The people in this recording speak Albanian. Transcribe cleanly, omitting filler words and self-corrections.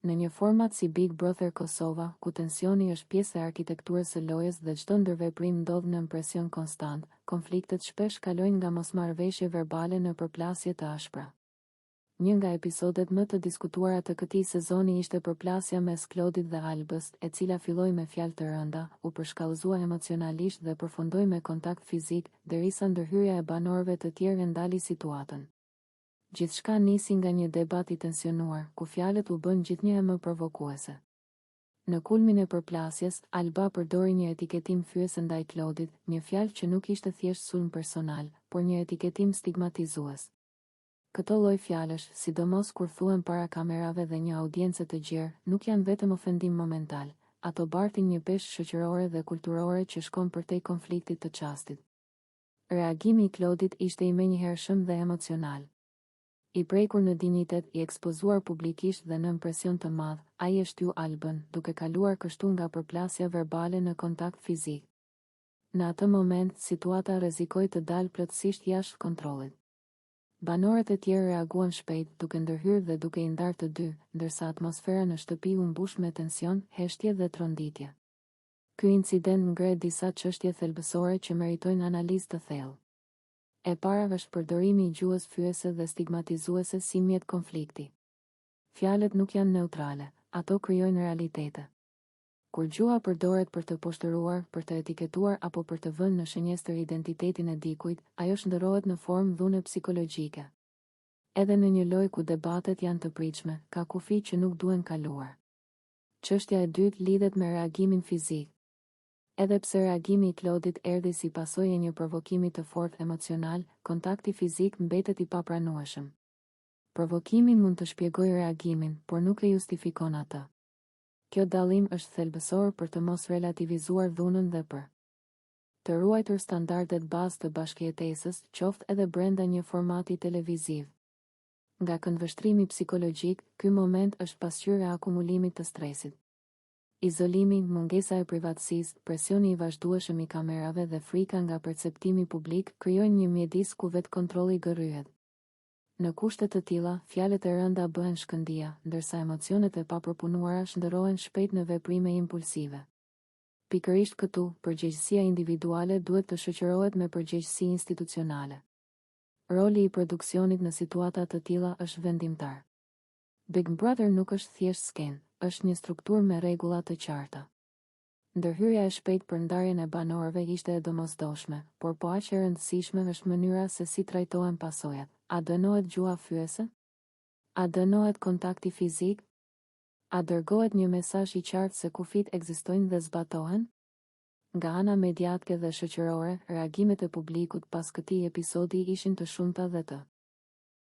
Në një format si Big Brother Kosova, ku tensioni është pjesë e arkitekturës së lojës dhe çdo ndërveprim ndodh në presion konstant, konfliktet shpesh kalojnë nga mosmarrëveshje verbale në përplasje të ashpra. Një nga episodet më të diskutuara të këtij sezoni ishte përplasja mes Klodit dhe Albës, e cila filloi me fjalë të rënda, u përshkallëzua emocionalisht dhe përfundoi me kontakt fizik, derisa ndërhyrja e banorëve të tjerë ndali situatën. Gjithçka nisi nga një debat i tensionuar, ku fjalët u bën gjithnjëherë më provokuese. Në kulmin e përplasjes, Alba përdori një etiketim fyese ndaj Klodit, një fjalë që nuk ishte thjesht sulm personal, por një etiketim stigmatizues. Këto lloj fjalësh, sidomos kur thuhen para kamerave dhe një audiencë të gjerë, nuk janë vetëm ofendim momental, ato bartin një peshë shoqërore dhe kulturore që shkon përtej konfliktit të çastit. Reagimi i Klodit ishte i menjëhershëm dhe emocional. I prekur në dinjitet, i ekspozuar publikisht dhe nën presion të madh, ai e shtyu Albën, duke kaluar kështu nga përplasja verbale në kontakt fizik. Në atë moment, situata rrezikoi të dalë plotësisht jashtë kontrollit. Banorët e tjerë reaguan shpejt, duke ndërhyrë dhe duke i ndarë të dy, ndërsa atmosfera në shtëpi u mbush me tension, heshtje dhe tronditje. Ky incident ngre disa çështje thelbësore që meritojnë analizë të thellë. E para është përdorimi i gjuhës fyese dhe stigmatizuese si mjet konflikti. Fjalët nuk janë neutrale, ato krijojnë realitete. Kur gjuha përdoret për të poshtëruar, për të etiketuar apo për të vënë në shënjestër identitetin e dikujt, ajo shndërrohet në formë dhune psikologjike. Edhe në një lojë ku debatet janë të pritshme, ka kufi që nuk duhen kaluar. Çështja e dytë lidhet me reagimin fizik. Edhe pse reagimi i Klodit erdhi si pasojë e një provokimi të fortë emocional, kontakti fizik mbetet i papranueshëm. Provokimi mund të shpjegojë reagimin, por nuk e justifikon atë. Kjo dallim është thelbësor për të mos relativizuar dhunën dhe për të ruajtur standardet bazë të bashkëjetesës, qoftë edhe brenda një formati televiziv. Nga këndvështrimi psikologjik, ky moment është pasqyrë e akumulimit të stresit. Izolimi, mungesa e privatësisë, presioni i vazhdueshëm i kamerave dhe frika nga perceptimi publik krijojnë një mjedis ku vetë kontrolli gërryhet. Në kushte të tilla, fjalët e rënda bëhen shkëndija, ndërsa emocionet e papërpunuara shndërrohen shpejt në veprime impulsive. Pikërisht këtu, përgjegjësia individuale duhet të shoqërohet me përgjegjësi institucionale. Roli i produksionit në situata të tilla është vendimtar. Big Brother nuk është thjesht skenë, është një strukturë me rregulla të qarta. Ndërhyrja e shpejtë për ndarjen e banorëve ishte e domosdoshme, por po aq e rëndësishme është mënyra se si trajtohen pasojat. A dënohet gjuha fyese? A dënohet kontakti fizik? A dërgohet një mesazh i qartë se kufit ekzistojnë dhe zbatohen? Nga ana mediatike dhe shoqërore, reagimet e publikut pas këtij episodi ishin të shumta dhe të